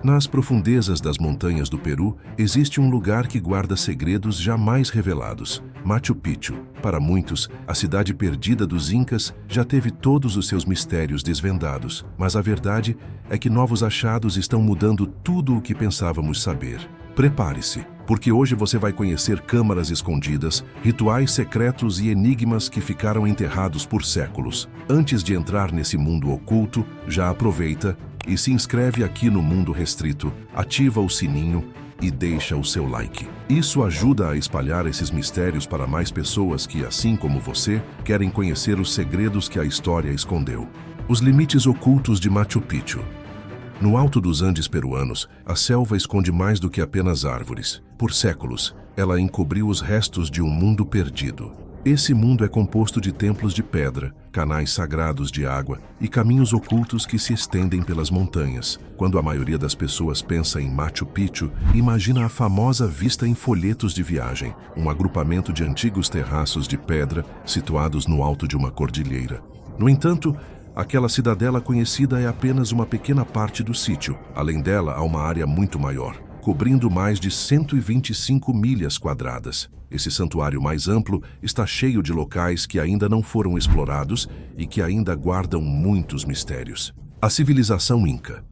Nas profundezas das montanhas do Peru, existe um lugar que guarda segredos jamais revelados, Machu Picchu. Para muitos, a cidade perdida dos Incas já teve todos os seus mistérios desvendados, mas a verdade é que novos achados estão mudando tudo o que pensávamos saber. Prepare-se, porque hoje você vai conhecer câmaras escondidas, rituais secretos e enigmas que ficaram enterrados por séculos. Antes de entrar nesse mundo oculto, já aproveita e se inscreve aqui no Mundo Restrito, ativa o sininho e deixa o seu like. Isso ajuda a espalhar esses mistérios para mais pessoas que, assim como você, querem conhecer os segredos que a história escondeu. Os limites ocultos de Machu Picchu. No alto dos Andes peruanos, a selva esconde mais do que apenas árvores. Por séculos, ela encobriu os restos de um mundo perdido. Esse mundo é composto de templos de pedra, canais sagrados de água e caminhos ocultos que se estendem pelas montanhas. Quando a maioria das pessoas pensa em Machu Picchu, imagina a famosa vista em folhetos de viagem, um agrupamento de antigos terraços de pedra situados no alto de uma cordilheira. No entanto, aquela cidadela conhecida é apenas uma pequena parte do sítio. Além dela, há uma área muito maior, cobrindo mais de 125 milhas quadradas. Esse santuário mais amplo está cheio de locais que ainda não foram explorados e que ainda guardam muitos mistérios. A civilização Inca.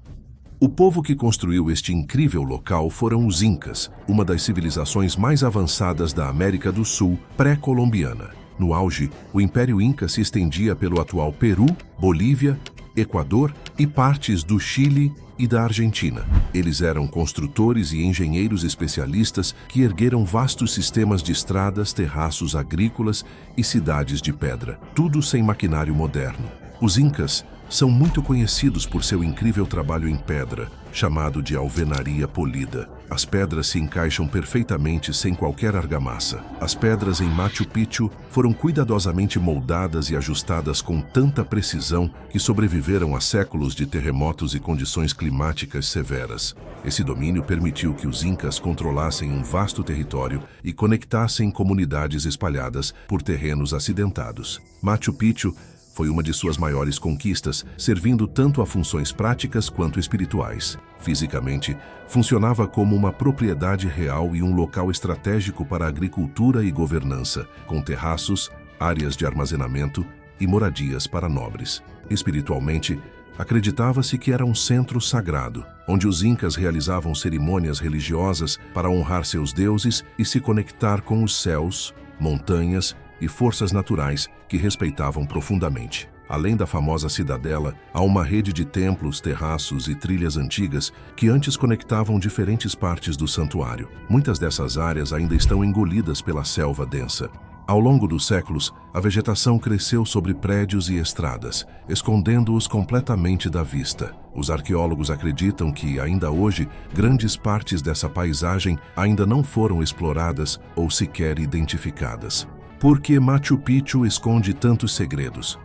O povo que construiu este incrível local foram os Incas, uma das civilizações mais avançadas da América do Sul pré-colombiana. No auge, o Império Inca se estendia pelo atual Peru, Bolívia, Equador e partes do Chile e da Argentina. Eles eram construtores e engenheiros especialistas que ergueram vastos sistemas de estradas, terraços agrícolas e cidades de pedra, tudo sem maquinário moderno. Os Incas são muito conhecidos por seu incrível trabalho em pedra, chamado de alvenaria polida. As pedras se encaixam perfeitamente sem qualquer argamassa. As pedras em Machu Picchu foram cuidadosamente moldadas e ajustadas com tanta precisão que sobreviveram a séculos de terremotos e condições climáticas severas. Esse domínio permitiu que os Incas controlassem um vasto território e conectassem comunidades espalhadas por terrenos acidentados. Machu Picchu foi uma de suas maiores conquistas, servindo tanto a funções práticas quanto espirituais. Fisicamente, funcionava como uma propriedade real e um local estratégico para a agricultura e governança, com terraços, áreas de armazenamento e moradias para nobres. Espiritualmente, acreditava-se que era um centro sagrado, onde os Incas realizavam cerimônias religiosas para honrar seus deuses e se conectar com os céus, montanhas e forças naturais que respeitavam profundamente. Além da famosa cidadela, há uma rede de templos, terraços e trilhas antigas que antes conectavam diferentes partes do santuário. Muitas dessas áreas ainda estão engolidas pela selva densa. Ao longo dos séculos, a vegetação cresceu sobre prédios e estradas, escondendo-os completamente da vista. Os arqueólogos acreditam que, ainda hoje, grandes partes dessa paisagem ainda não foram exploradas ou sequer identificadas. Por que Machu Picchu esconde tantos segredos?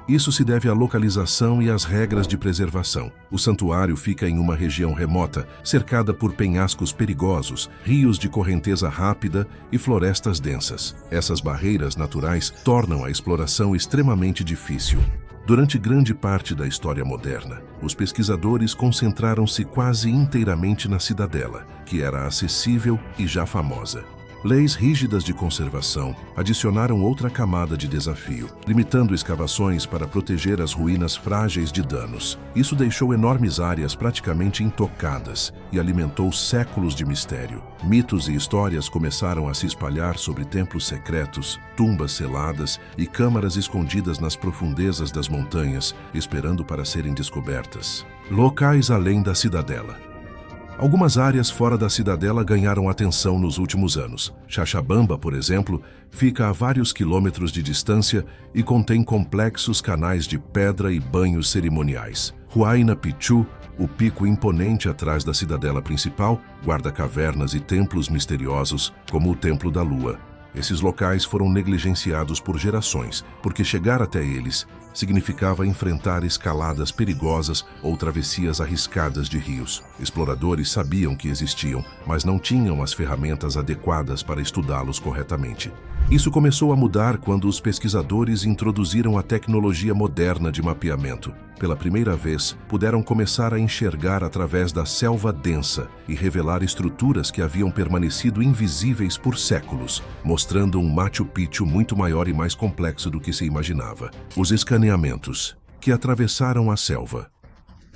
Isso se deve à localização e às regras de preservação. O santuário fica em uma região remota, cercada por penhascos perigosos, rios de correnteza rápida e florestas densas. Essas barreiras naturais tornam a exploração extremamente difícil. Durante grande parte da história moderna, os pesquisadores concentraram-se quase inteiramente na cidadela, que era acessível e já famosa. Leis rígidas de conservação adicionaram outra camada de desafio, limitando escavações para proteger as ruínas frágeis de danos. Isso deixou enormes áreas praticamente intocadas e alimentou séculos de mistério. Mitos e histórias começaram a se espalhar sobre templos secretos, tumbas seladas e câmaras escondidas nas profundezas das montanhas, esperando para serem descobertas. Locais além da cidadela. Algumas áreas fora da cidadela ganharam atenção nos últimos anos. Chalchabamba, por exemplo, fica a vários quilômetros de distância e contém complexos canais de pedra e banhos cerimoniais. Huayna Picchu, o pico imponente atrás da cidadela principal, guarda cavernas e templos misteriosos, como o Templo da Lua. Esses locais foram negligenciados por gerações, porque chegar até eles significava enfrentar escaladas perigosas ou travessias arriscadas de rios. Exploradores sabiam que existiam, mas não tinham as ferramentas adequadas para estudá-los corretamente. Isso começou a mudar quando os pesquisadores introduziram a tecnologia moderna de mapeamento. Pela primeira vez, puderam começar a enxergar através da selva densa e revelar estruturas que haviam permanecido invisíveis por séculos, mostrando um Machu Picchu muito maior e mais complexo do que se imaginava. Os escaneamentos, que atravessaram a selva.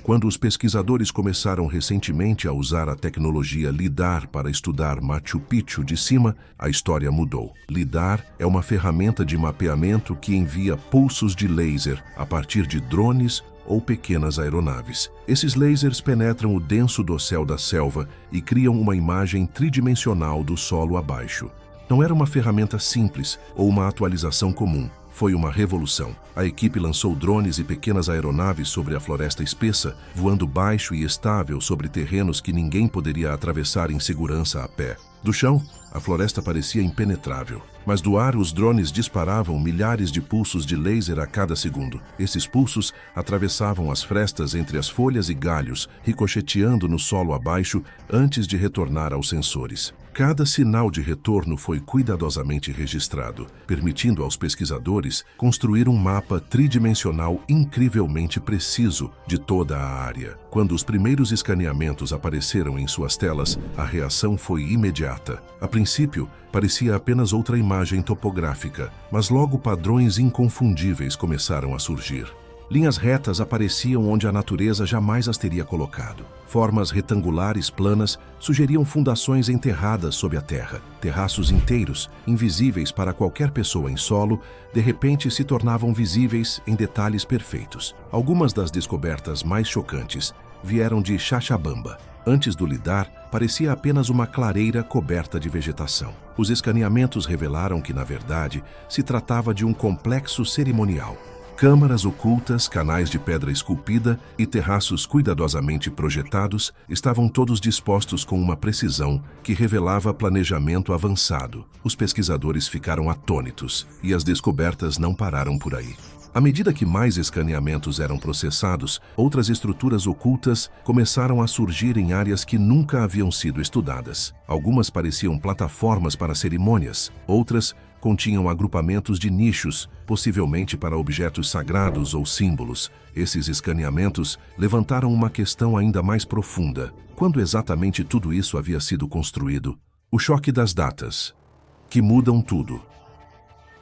Quando os pesquisadores começaram recentemente a usar a tecnologia LIDAR para estudar Machu Picchu de cima, a história mudou. LIDAR é uma ferramenta de mapeamento que envia pulsos de laser a partir de drones ou pequenas aeronaves. Esses lasers penetram o denso dossel da selva e criam uma imagem tridimensional do solo abaixo. Não era uma ferramenta simples ou uma atualização comum. Foi uma revolução. A equipe lançou drones e pequenas aeronaves sobre a floresta espessa, voando baixo e estável sobre terrenos que ninguém poderia atravessar em segurança a pé. Do chão, a floresta parecia impenetrável. Mas do ar, os drones disparavam milhares de pulsos de laser a cada segundo. Esses pulsos atravessavam as frestas entre as folhas e galhos, ricocheteando no solo abaixo antes de retornar aos sensores. Cada sinal de retorno foi cuidadosamente registrado, permitindo aos pesquisadores construir um mapa tridimensional incrivelmente preciso de toda a área. Quando os primeiros escaneamentos apareceram em suas telas, a reação foi imediata. A princípio, parecia apenas outra imagem topográfica, mas logo padrões inconfundíveis começaram a surgir. Linhas retas apareciam onde a natureza jamais as teria colocado. Formas retangulares planas sugeriam fundações enterradas sob a terra. Terraços inteiros, invisíveis para qualquer pessoa em solo, de repente se tornavam visíveis em detalhes perfeitos. Algumas das descobertas mais chocantes vieram de Cochabamba. Antes do LIDAR, parecia apenas uma clareira coberta de vegetação. Os escaneamentos revelaram que, na verdade, se tratava de um complexo cerimonial. Câmaras ocultas, canais de pedra esculpida e terraços cuidadosamente projetados estavam todos dispostos com uma precisão que revelava planejamento avançado. Os pesquisadores ficaram atônitos e as descobertas não pararam por aí. À medida que mais escaneamentos eram processados, outras estruturas ocultas começaram a surgir em áreas que nunca haviam sido estudadas. Algumas pareciam plataformas para cerimônias, outras continham agrupamentos de nichos, possivelmente para objetos sagrados ou símbolos. Esses escaneamentos levantaram uma questão ainda mais profunda. Quando exatamente tudo isso havia sido construído? O choque das datas, que mudam tudo.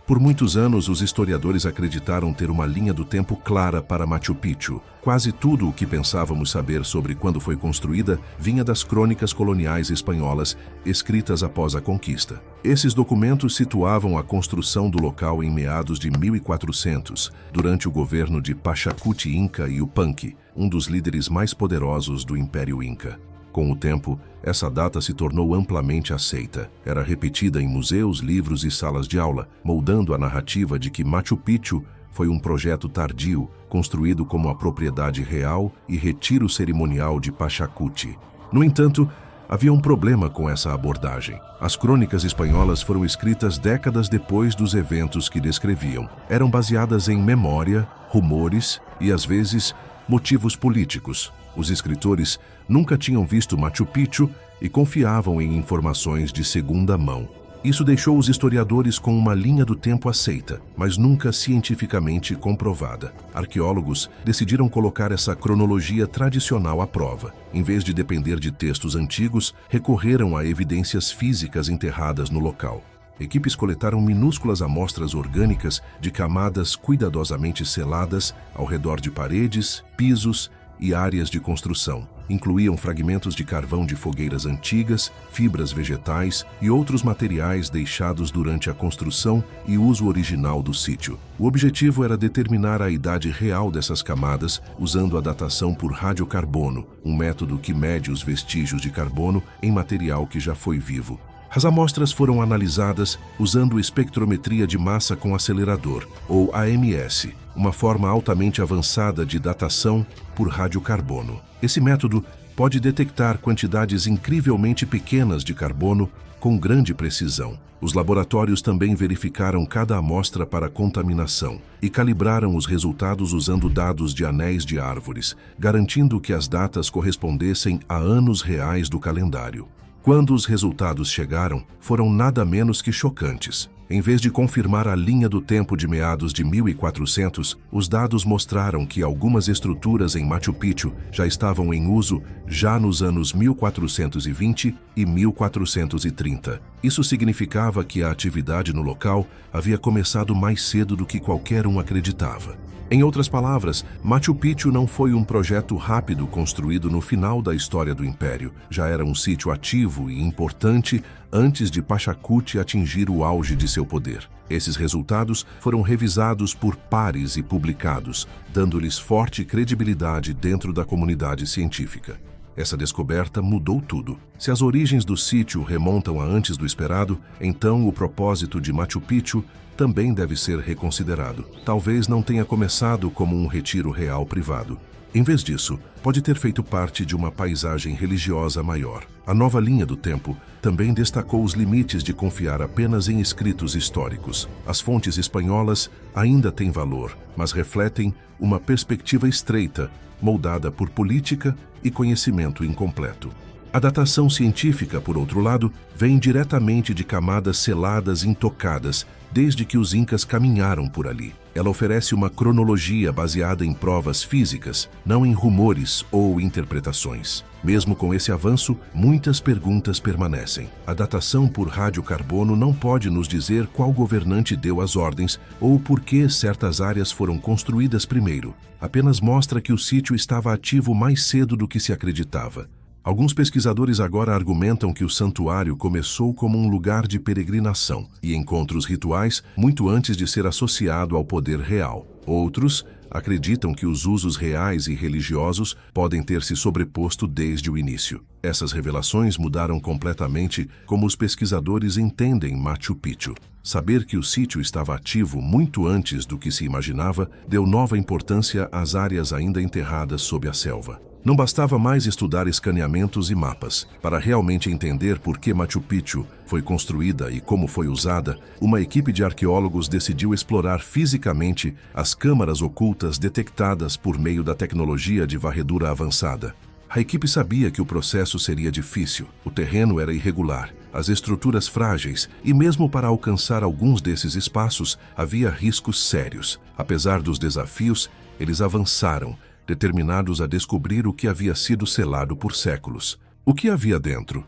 Por muitos anos, os historiadores acreditaram ter uma linha do tempo clara para Machu Picchu. Quase tudo o que pensávamos saber sobre quando foi construída vinha das crônicas coloniais espanholas escritas após a conquista. Esses documentos situavam a construção do local em meados de 1400, durante o governo de Pachacuti Inca Yupanqui, um dos líderes mais poderosos do Império Inca. Com o tempo, essa data se tornou amplamente aceita. Era repetida em museus, livros e salas de aula, moldando a narrativa de que Machu Picchu foi um projeto tardio, construído como a propriedade real e retiro cerimonial de Pachacuti. No entanto, havia um problema com essa abordagem. As crônicas espanholas foram escritas décadas depois dos eventos que descreviam. Eram baseadas em memória, rumores e, às vezes, motivos políticos. Os escritores nunca tinham visto Machu Picchu e confiavam em informações de segunda mão. Isso deixou os historiadores com uma linha do tempo aceita, mas nunca cientificamente comprovada. Arqueólogos decidiram colocar essa cronologia tradicional à prova. Em vez de depender de textos antigos, recorreram a evidências físicas enterradas no local. Equipes coletaram minúsculas amostras orgânicas de camadas cuidadosamente seladas ao redor de paredes, pisos e áreas de construção. Incluíam fragmentos de carvão de fogueiras antigas, fibras vegetais e outros materiais deixados durante a construção e uso original do sítio. O objetivo era determinar a idade real dessas camadas usando a datação por radiocarbono, um método que mede os vestígios de carbono em material que já foi vivo. As amostras foram analisadas usando espectrometria de massa com acelerador, ou AMS, uma forma altamente avançada de datação por radiocarbono. Esse método pode detectar quantidades incrivelmente pequenas de carbono com grande precisão. Os laboratórios também verificaram cada amostra para contaminação e calibraram os resultados usando dados de anéis de árvores, garantindo que as datas correspondessem a anos reais do calendário. Quando os resultados chegaram, foram nada menos que chocantes. Em vez de confirmar a linha do tempo de meados de 1400, os dados mostraram que algumas estruturas em Machu Picchu já estavam em uso já nos anos 1420 e 1430. Isso significava que a atividade no local havia começado mais cedo do que qualquer um acreditava. Em outras palavras, Machu Picchu não foi um projeto rápido construído no final da história do Império. Já era um sítio ativo e importante antes de Pachacuti atingir o auge de seu poder. Esses resultados foram revisados por pares e publicados, dando-lhes forte credibilidade dentro da comunidade científica. Essa descoberta mudou tudo. Se as origens do sítio remontam a antes do esperado, então o propósito de Machu Picchu também deve ser reconsiderado. Talvez não tenha começado como um retiro real privado. Em vez disso, pode ter feito parte de uma paisagem religiosa maior. A nova linha do tempo também destacou os limites de confiar apenas em escritos históricos. As fontes espanholas ainda têm valor, mas refletem uma perspectiva estreita, moldada por política e conhecimento incompleto. A datação científica, por outro lado, vem diretamente de camadas seladas intocadas desde que os incas caminharam por ali. Ela oferece uma cronologia baseada em provas físicas, não em rumores ou interpretações. Mesmo com esse avanço, muitas perguntas permanecem. A datação por radiocarbono não pode nos dizer qual governante deu as ordens ou por que certas áreas foram construídas primeiro. Apenas mostra que o sítio estava ativo mais cedo do que se acreditava. Alguns pesquisadores agora argumentam que o santuário começou como um lugar de peregrinação e encontros rituais muito antes de ser associado ao poder real. Outros acreditam que os usos reais e religiosos podem ter se sobreposto desde o início. Essas revelações mudaram completamente como os pesquisadores entendem Machu Picchu. Saber que o sítio estava ativo muito antes do que se imaginava deu nova importância às áreas ainda enterradas sob a selva. Não bastava mais estudar escaneamentos e mapas. Para realmente entender por que Machu Picchu foi construída e como foi usada, uma equipe de arqueólogos decidiu explorar fisicamente as câmaras ocultas detectadas por meio da tecnologia de varredura avançada. A equipe sabia que o processo seria difícil, o terreno era irregular, as estruturas frágeis e mesmo para alcançar alguns desses espaços havia riscos sérios. Apesar dos desafios, eles avançaram, determinados a descobrir o que havia sido selado por séculos. O que havia dentro?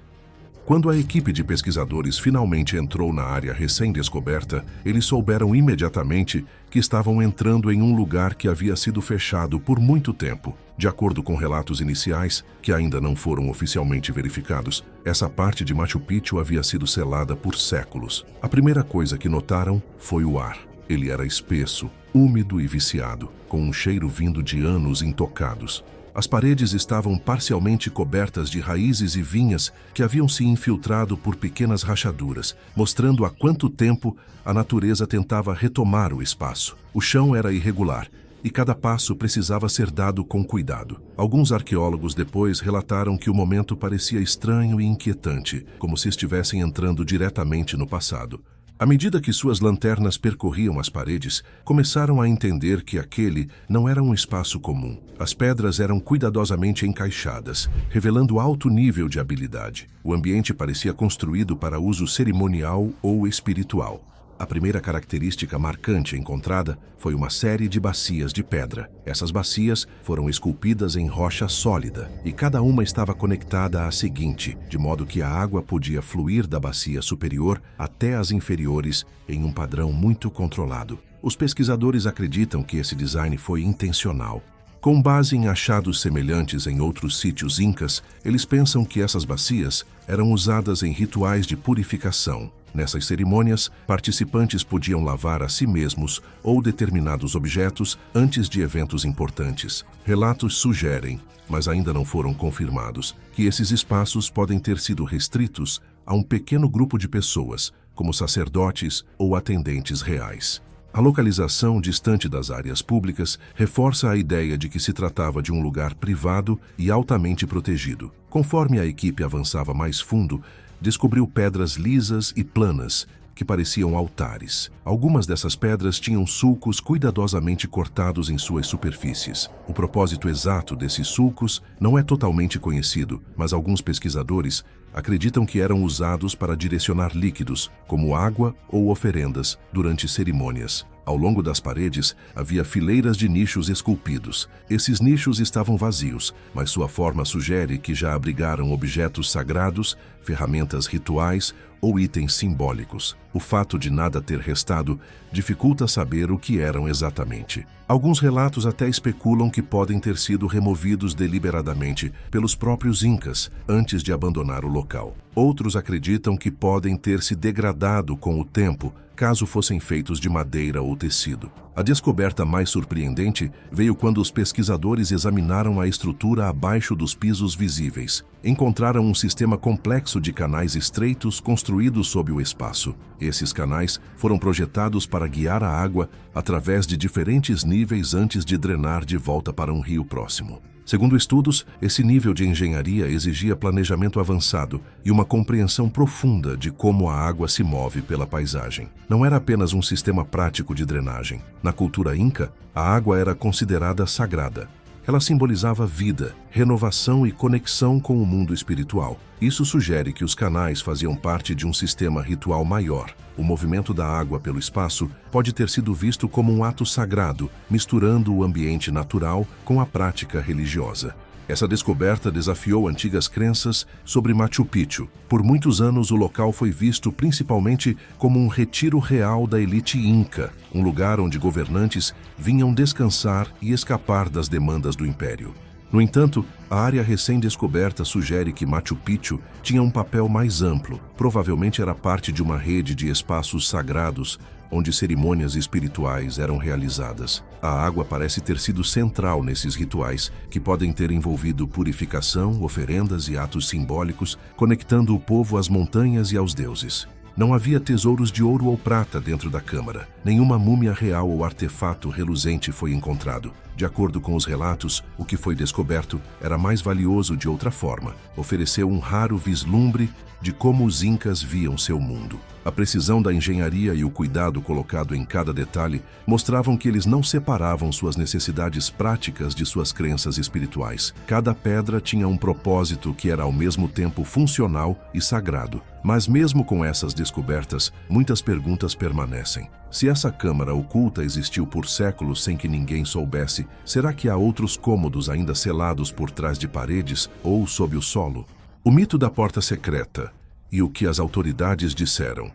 Quando a equipe de pesquisadores finalmente entrou na área recém-descoberta, eles souberam imediatamente que estavam entrando em um lugar que havia sido fechado por muito tempo. De acordo com relatos iniciais, que ainda não foram oficialmente verificados, essa parte de Machu Picchu havia sido selada por séculos. A primeira coisa que notaram foi o ar. Ele era espesso, úmido e viciado, com um cheiro vindo de anos intocados. As paredes estavam parcialmente cobertas de raízes e vinhas que haviam se infiltrado por pequenas rachaduras, mostrando há quanto tempo a natureza tentava retomar o espaço. O chão era irregular e cada passo precisava ser dado com cuidado. Alguns arqueólogos depois relataram que o momento parecia estranho e inquietante, como se estivessem entrando diretamente no passado. À medida que suas lanternas percorriam as paredes, começaram a entender que aquele não era um espaço comum. As pedras eram cuidadosamente encaixadas, revelando alto nível de habilidade. O ambiente parecia construído para uso cerimonial ou espiritual. A primeira característica marcante encontrada foi uma série de bacias de pedra. Essas bacias foram esculpidas em rocha sólida e cada uma estava conectada à seguinte, de modo que a água podia fluir da bacia superior até as inferiores em um padrão muito controlado. Os pesquisadores acreditam que esse design foi intencional. Com base em achados semelhantes em outros sítios incas, eles pensam que essas bacias eram usadas em rituais de purificação. Nessas cerimônias, participantes podiam lavar a si mesmos ou determinados objetos antes de eventos importantes. Relatos sugerem, mas ainda não foram confirmados, que esses espaços podem ter sido restritos a um pequeno grupo de pessoas, como sacerdotes ou atendentes reais. A localização distante das áreas públicas reforça a ideia de que se tratava de um lugar privado e altamente protegido. Conforme a equipe avançava mais fundo, descobriu pedras lisas e planas, que pareciam altares. Algumas dessas pedras tinham sulcos cuidadosamente cortados em suas superfícies. O propósito exato desses sulcos não é totalmente conhecido, mas alguns pesquisadores acreditam que eram usados para direcionar líquidos, como água ou oferendas, durante cerimônias. Ao longo das paredes, havia fileiras de nichos esculpidos. Esses nichos estavam vazios, mas sua forma sugere que já abrigaram objetos sagrados, ferramentas rituais ou itens simbólicos. O fato de nada ter restado dificulta saber o que eram exatamente. Alguns relatos até especulam que podem ter sido removidos deliberadamente pelos próprios incas antes de abandonar o local. Outros acreditam que podem ter se degradado com o tempo, caso fossem feitos de madeira ou tecido. A descoberta mais surpreendente veio quando os pesquisadores examinaram a estrutura abaixo dos pisos visíveis. Encontraram um sistema complexo de canais estreitos construídos sob o espaço. Esses canais foram projetados para guiar a água através de diferentes níveis antes de drenar de volta para um rio próximo. Segundo estudos, esse nível de engenharia exigia planejamento avançado e uma compreensão profunda de como a água se move pela paisagem. Não era apenas um sistema prático de drenagem. Na cultura inca, a água era considerada sagrada. Ela simbolizava vida, renovação e conexão com o mundo espiritual. Isso sugere que os canais faziam parte de um sistema ritual maior. O movimento da água pelo espaço pode ter sido visto como um ato sagrado, misturando o ambiente natural com a prática religiosa. Essa descoberta desafiou antigas crenças sobre Machu Picchu. Por muitos anos, o local foi visto principalmente como um retiro real da elite inca, um lugar onde governantes vinham descansar e escapar das demandas do império. No entanto, a área recém-descoberta sugere que Machu Picchu tinha um papel mais amplo. Provavelmente era parte de uma rede de espaços sagrados onde cerimônias espirituais eram realizadas. A água parece ter sido central nesses rituais, que podem ter envolvido purificação, oferendas e atos simbólicos, conectando o povo às montanhas e aos deuses. Não havia tesouros de ouro ou prata dentro da câmara. Nenhuma múmia real ou artefato reluzente foi encontrado. De acordo com os relatos, o que foi descoberto era mais valioso de outra forma. Ofereceu um raro vislumbre de como os incas viam seu mundo. A precisão da engenharia e o cuidado colocado em cada detalhe mostravam que eles não separavam suas necessidades práticas de suas crenças espirituais. Cada pedra tinha um propósito que era ao mesmo tempo funcional e sagrado. Mas mesmo com essas descobertas, muitas perguntas permanecem. Se essa câmara oculta existiu por séculos sem que ninguém soubesse, será que há outros cômodos ainda selados por trás de paredes ou sob o solo? O mito da porta secreta e o que as autoridades disseram.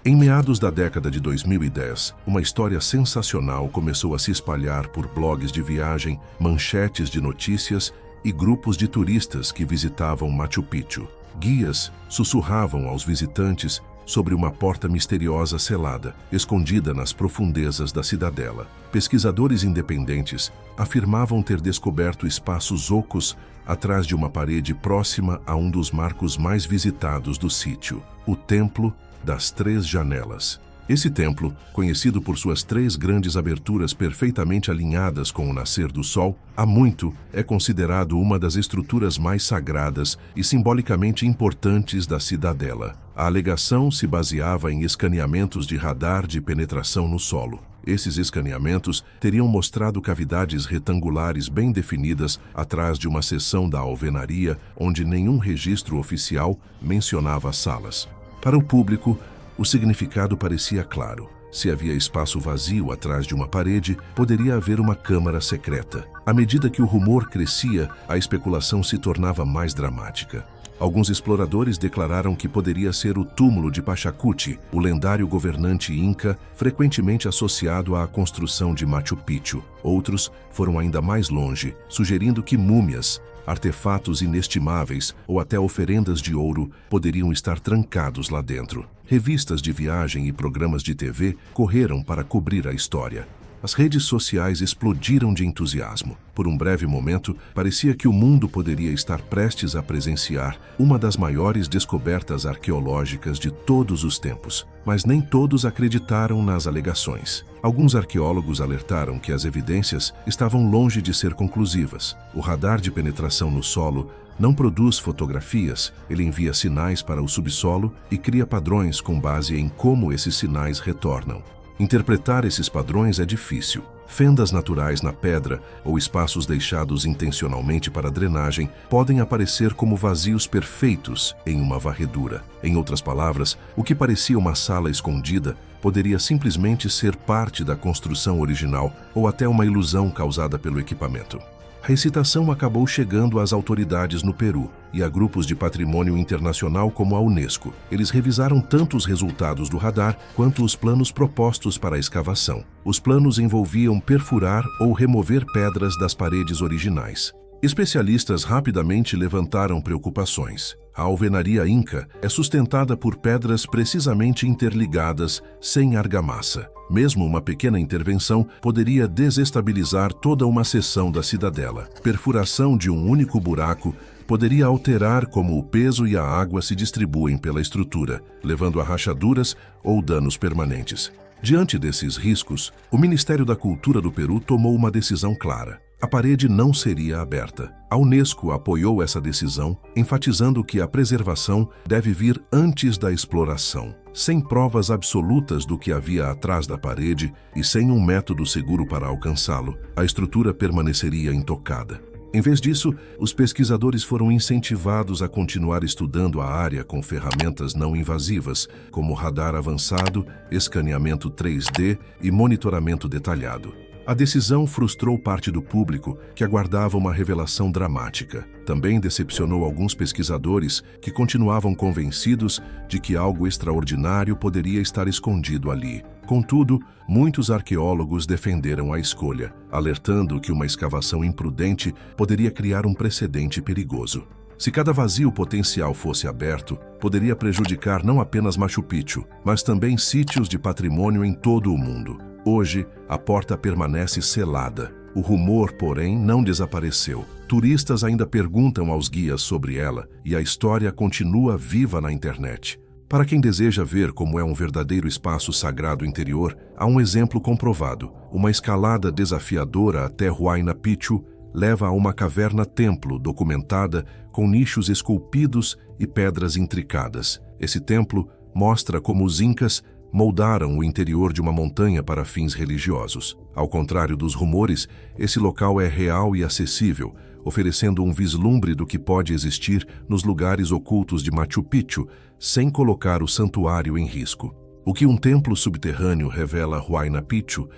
Em meados da década de 2010, uma história sensacional começou a se espalhar por blogs de viagem, manchetes de notícias e grupos de turistas que visitavam Machu Picchu. Guias sussurravam aos visitantes sobre uma porta misteriosa selada, escondida nas profundezas da cidadela. Pesquisadores independentes afirmavam ter descoberto espaços ocos atrás de uma parede próxima a um dos marcos mais visitados do sítio, o Templo das Três Janelas. Esse templo, conhecido por suas 3 grandes aberturas perfeitamente alinhadas com o nascer do sol, há muito é considerado uma das estruturas mais sagradas e simbolicamente importantes da cidadela. A alegação se baseava em escaneamentos de radar de penetração no solo. Esses escaneamentos teriam mostrado cavidades retangulares bem definidas atrás de uma seção da alvenaria onde nenhum registro oficial mencionava as salas. Para o público, o significado parecia claro. Se havia espaço vazio atrás de uma parede, poderia haver uma câmara secreta. À medida que o rumor crescia, a especulação se tornava mais dramática. Alguns exploradores declararam que poderia ser o túmulo de Pachacuti, o lendário governante inca frequentemente associado à construção de Machu Picchu. Outros foram ainda mais longe, sugerindo que múmias, artefatos inestimáveis ou até oferendas de ouro poderiam estar trancados lá dentro. Revistas de viagem e programas de TV correram para cobrir a história. As redes sociais explodiram de entusiasmo. Por um breve momento, parecia que o mundo poderia estar prestes a presenciar uma das maiores descobertas arqueológicas de todos os tempos. Mas nem todos acreditaram nas alegações. Alguns arqueólogos alertaram que as evidências estavam longe de ser conclusivas. O radar de penetração no solo não produz fotografias, ele envia sinais para o subsolo e cria padrões com base em como esses sinais retornam. Interpretar esses padrões é difícil. Fendas naturais na pedra ou espaços deixados intencionalmente para drenagem podem aparecer como vazios perfeitos em uma varredura. Em outras palavras, o que parecia uma sala escondida poderia simplesmente ser parte da construção original ou até uma ilusão causada pelo equipamento. A excitação acabou chegando às autoridades no Peru e a grupos de patrimônio internacional como a Unesco. Eles revisaram tanto os resultados do radar quanto os planos propostos para a escavação. Os planos envolviam perfurar ou remover pedras das paredes originais. Especialistas rapidamente levantaram preocupações. A alvenaria inca é sustentada por pedras precisamente interligadas, sem argamassa. Mesmo uma pequena intervenção poderia desestabilizar toda uma seção da cidadela. Perfuração de um único buraco poderia alterar como o peso e a água se distribuem pela estrutura, levando a rachaduras ou danos permanentes. Diante desses riscos, o Ministério da Cultura do Peru tomou uma decisão clara. A parede não seria aberta. A Unesco apoiou essa decisão, enfatizando que a preservação deve vir antes da exploração. Sem provas absolutas do que havia atrás da parede e sem um método seguro para alcançá-lo, a estrutura permaneceria intocada. Em vez disso, os pesquisadores foram incentivados a continuar estudando a área com ferramentas não invasivas, como radar avançado, escaneamento 3D e monitoramento detalhado. A decisão frustrou parte do público, que aguardava uma revelação dramática. Também decepcionou alguns pesquisadores que continuavam convencidos de que algo extraordinário poderia estar escondido ali. Contudo, muitos arqueólogos defenderam a escolha, alertando que uma escavação imprudente poderia criar um precedente perigoso. Se cada vazio potencial fosse aberto, poderia prejudicar não apenas Machu Picchu, mas também sítios de patrimônio em todo o mundo. Hoje, a porta permanece selada. O rumor, porém, não desapareceu. Turistas ainda perguntam aos guias sobre ela e a história continua viva na internet. Para quem deseja ver como é um verdadeiro espaço sagrado interior, há um exemplo comprovado. Uma escalada desafiadora até Huayna Picchu leva a uma caverna-templo documentada com nichos esculpidos e pedras intricadas. Esse templo mostra como os incas moldaram o interior de uma montanha para fins religiosos. Ao contrário dos rumores, esse local é real e acessível, oferecendo um vislumbre do que pode existir nos lugares ocultos de Machu Picchu, sem colocar o santuário em risco. O que um templo subterrâneo revela Huayna Picchu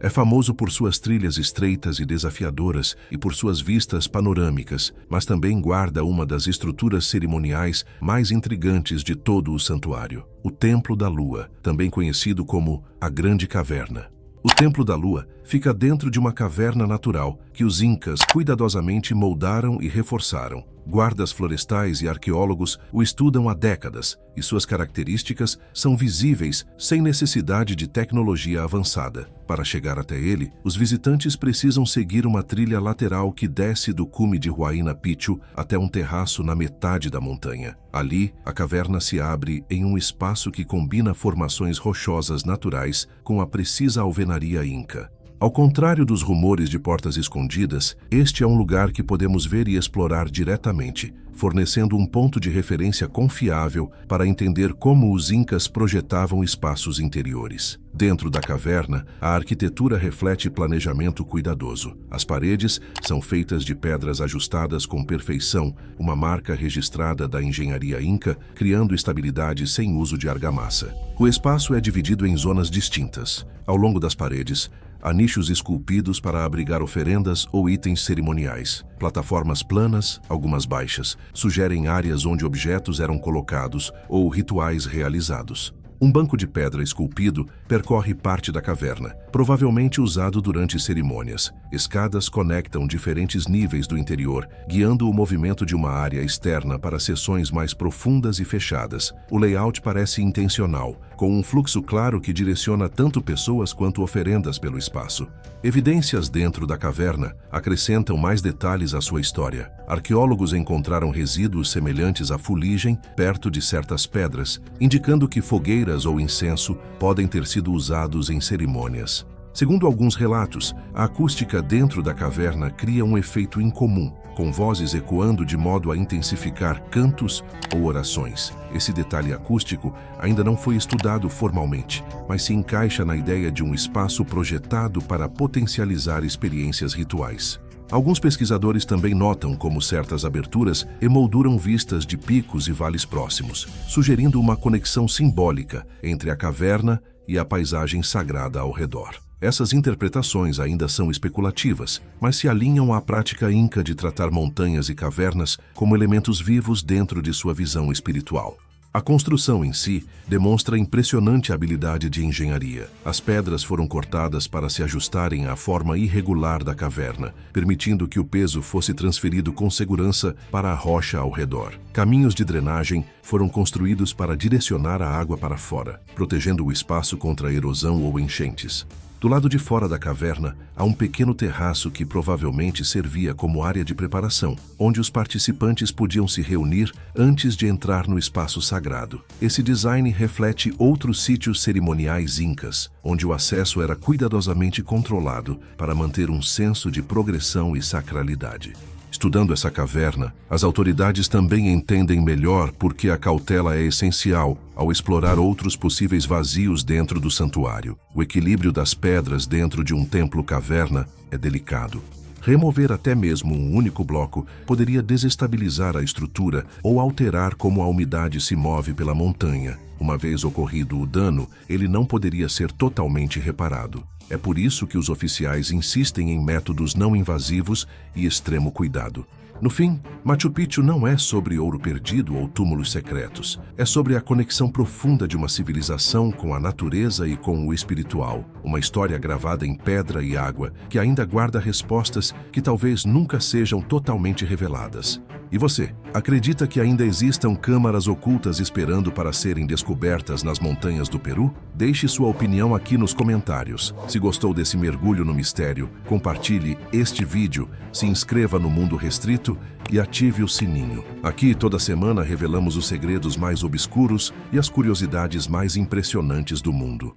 é famoso por suas trilhas estreitas e desafiadoras e por suas vistas panorâmicas, mas também guarda uma das estruturas cerimoniais mais intrigantes de todo o santuário, o Templo da Lua, também conhecido como a Grande Caverna. O Templo da Lua fica dentro de uma caverna natural que os incas cuidadosamente moldaram e reforçaram. Guardas florestais e arqueólogos o estudam há décadas e suas características são visíveis sem necessidade de tecnologia avançada. Para chegar até ele, os visitantes precisam seguir uma trilha lateral que desce do cume de Huayna Picchu até um terraço na metade da montanha. Ali, a caverna se abre em um espaço que combina formações rochosas naturais com a precisa alvenaria inca. Ao contrário dos rumores de portas escondidas, este é um lugar que podemos ver e explorar diretamente, fornecendo um ponto de referência confiável para entender como os incas projetavam espaços interiores. Dentro da caverna, a arquitetura reflete planejamento cuidadoso. As paredes são feitas de pedras ajustadas com perfeição, uma marca registrada da engenharia inca, criando estabilidade sem uso de argamassa. O espaço é dividido em zonas distintas. Ao longo das paredes, há nichos esculpidos para abrigar oferendas ou itens cerimoniais. Plataformas planas, algumas baixas, sugerem áreas onde objetos eram colocados ou rituais realizados. Um banco de pedra esculpido percorre parte da caverna, provavelmente usado durante cerimônias. Escadas conectam diferentes níveis do interior, guiando o movimento de uma área externa para seções mais profundas e fechadas. O layout parece intencional, com um fluxo claro que direciona tanto pessoas quanto oferendas pelo espaço. Evidências dentro da caverna acrescentam mais detalhes à sua história. Arqueólogos encontraram resíduos semelhantes à fuligem perto de certas pedras, indicando que fogueiras ou incenso podem ter sido usados em cerimônias. Segundo alguns relatos, a acústica dentro da caverna cria um efeito incomum, com vozes ecoando de modo a intensificar cantos ou orações. Esse detalhe acústico ainda não foi estudado formalmente, mas se encaixa na ideia de um espaço projetado para potencializar experiências rituais. Alguns pesquisadores também notam como certas aberturas emolduram vistas de picos e vales próximos, sugerindo uma conexão simbólica entre a caverna e a paisagem sagrada ao redor. Essas interpretações ainda são especulativas, mas se alinham à prática inca de tratar montanhas e cavernas como elementos vivos dentro de sua visão espiritual. A construção em si demonstra impressionante habilidade de engenharia. As pedras foram cortadas para se ajustarem à forma irregular da caverna, permitindo que o peso fosse transferido com segurança para a rocha ao redor. Caminhos de drenagem foram construídos para direcionar a água para fora, protegendo o espaço contra erosão ou enchentes. Do lado de fora da caverna, há um pequeno terraço que provavelmente servia como área de preparação, onde os participantes podiam se reunir antes de entrar no espaço sagrado. Esse design reflete outros sítios cerimoniais incas, onde o acesso era cuidadosamente controlado para manter um senso de progressão e sacralidade. Estudando essa caverna, as autoridades também entendem melhor por que a cautela é essencial ao explorar outros possíveis vazios dentro do santuário. O equilíbrio das pedras dentro de um templo-caverna é delicado. Remover até mesmo um único bloco poderia desestabilizar a estrutura ou alterar como a umidade se move pela montanha. Uma vez ocorrido o dano, ele não poderia ser totalmente reparado. É por isso que os oficiais insistem em métodos não invasivos e extremo cuidado. No fim, Machu Picchu não é sobre ouro perdido ou túmulos secretos. É sobre a conexão profunda de uma civilização com a natureza e com o espiritual. Uma história gravada em pedra e água que ainda guarda respostas que talvez nunca sejam totalmente reveladas. E você, acredita que ainda existam câmaras ocultas esperando para serem descobertas nas montanhas do Peru? Deixe sua opinião aqui nos comentários. Se gostou desse mergulho no mistério, compartilhe este vídeo, se inscreva no Mundo Restrito e ative o sininho. Aqui toda semana revelamos os segredos mais obscuros e as curiosidades mais impressionantes do mundo.